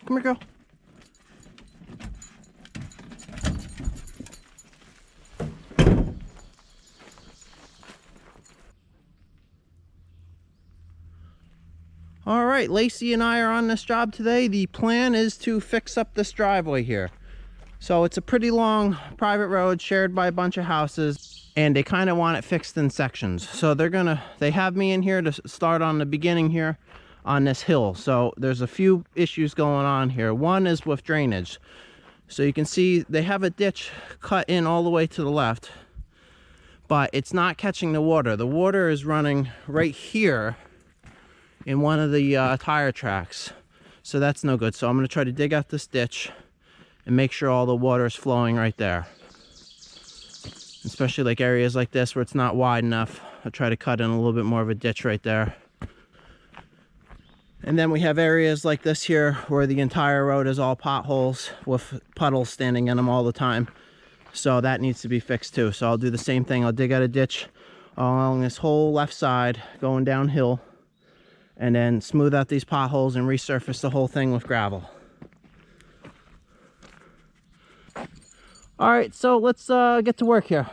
Come here, girl. All right, Lacey and I are on this job today. The plan is to fix up this driveway here. So it's a pretty long private road shared by a bunch of houses, and they kind of want it fixed in sections. So they have me in here to start on the beginning here on this hill. So there's a few issues going on here. One is with drainage. So you can see they have a ditch cut in all the way to the left, but it's not catching the water. The water is running right here in one of the tire tracks. So that's no good. So I'm going to try to dig out this ditch and make sure all the water is flowing right there. Especially like areas like this where it's not wide enough. I'll try to cut in a little bit more of a ditch right there. And then we have areas like this here where the entire road is all potholes with puddles standing in them all the time. So that needs to be fixed too. So I'll do the same thing. I'll dig out a ditch along this whole left side going downhill, and then smooth out these potholes and resurface the whole thing with gravel. All right, so let's get to work here.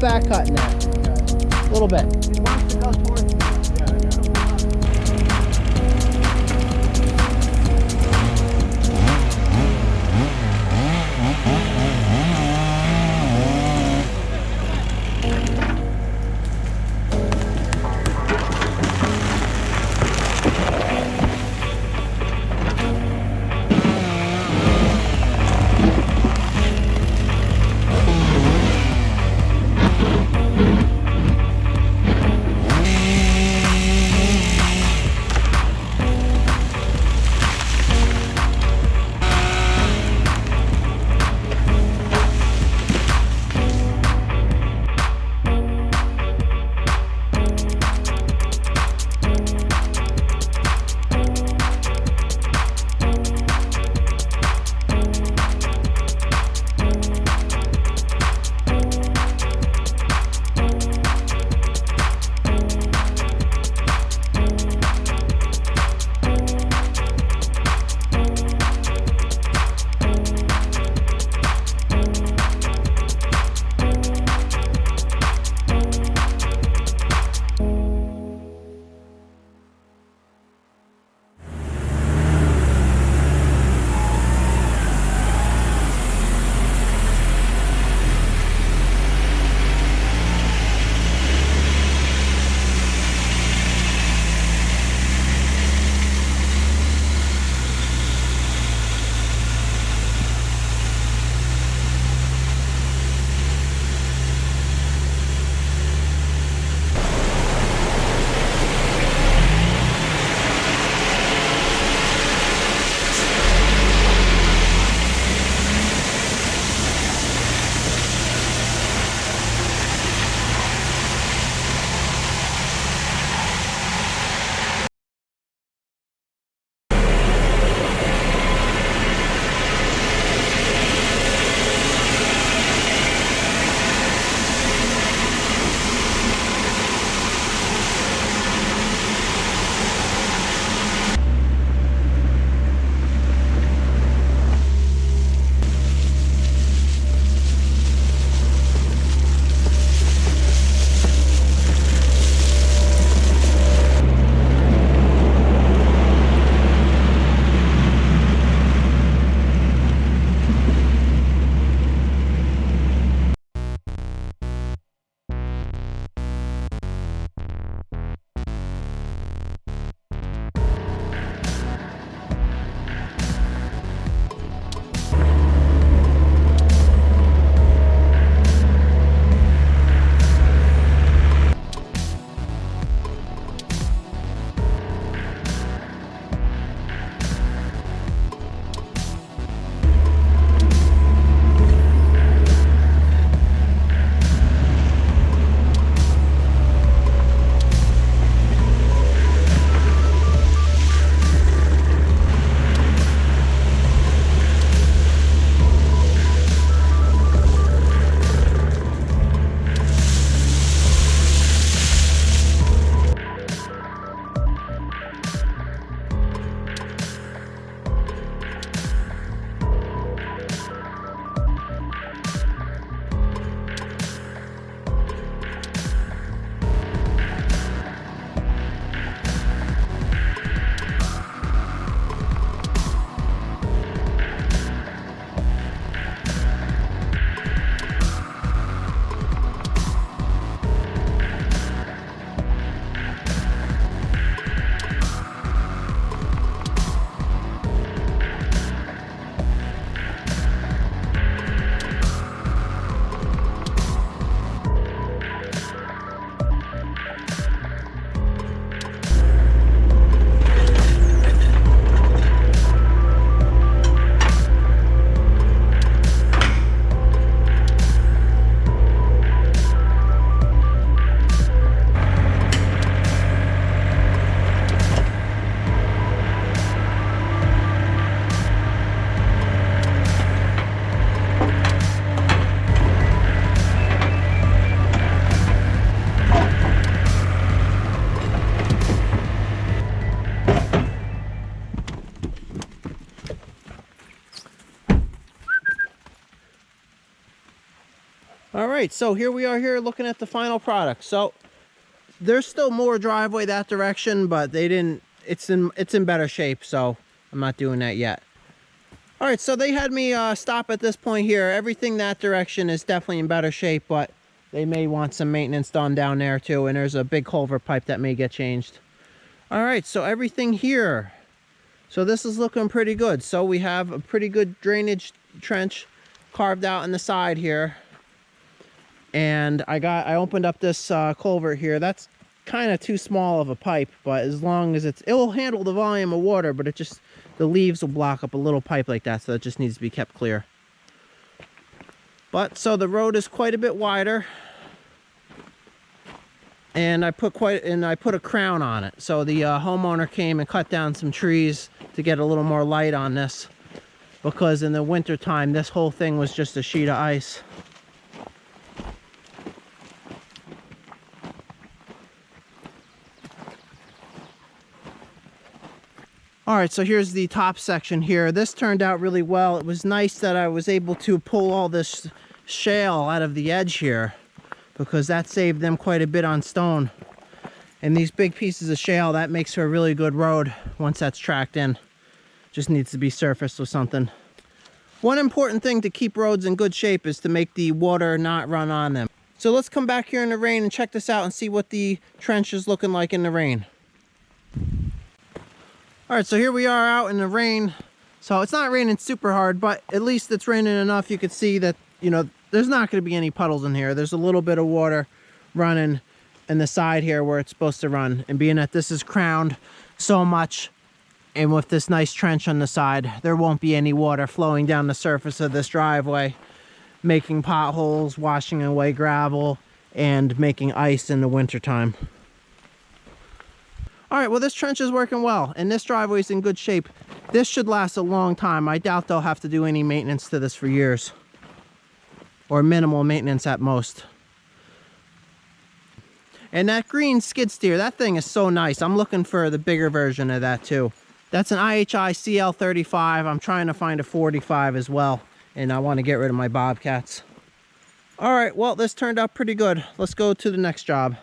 back cutting there. A little bit. He wants to go towards me. All right, so here we are here looking at the final product. So there's still more driveway that direction, but they didn't, it's in better shape, so I'm not doing that yet. All right, so they had me stop at this point here. Everything that direction is definitely in better shape, but they may want some maintenance done down there too, and there's a big culvert pipe that may get changed. All right, so everything here. So this is looking pretty good. So we have a pretty good drainage trench carved out on the side here. And I opened up this culvert here. That's kind of too small of a pipe, but as long as it'll handle the volume of water, but the leaves will block up a little pipe like that, so it just needs to be kept clear. But so the road is quite a bit wider, and I put a crown on it. So the homeowner came and cut down some trees to get a little more light on this, because in the winter time this whole thing was just a sheet of ice. All right, so here's the top section here. This turned out really well. It was nice that I was able to pull all this shale out of the edge here, because that saved them quite a bit on stone. And these big pieces of shale, that makes for a really good road once that's tracked in. Just needs to be surfaced with something. One important thing to keep roads in good shape is to make the water not run on them. So let's come back here in the rain and check this out and see what the trench is looking like in the rain. All right, so here we are out in the rain. So it's not raining super hard, but at least it's raining enough. You can see that, you know, there's not going to be any puddles in here. There's a little bit of water running in the side here where it's supposed to run. And being that this is crowned so much, and with this nice trench on the side, there won't be any water flowing down the surface of this driveway, making potholes, washing away gravel, and making ice in the wintertime. All right, well, this trench is working well, and this driveway is in good shape. This should last a long time. I doubt they'll have to do any maintenance to this for years, or minimal maintenance at most. And that green skid steer, that thing is so nice. I'm looking for the bigger version of that too. That's an IHI CL35. I'm trying to find a 45 as well, and I want to get rid of my Bobcats. All right, well, this turned out pretty good. Let's go to the next job.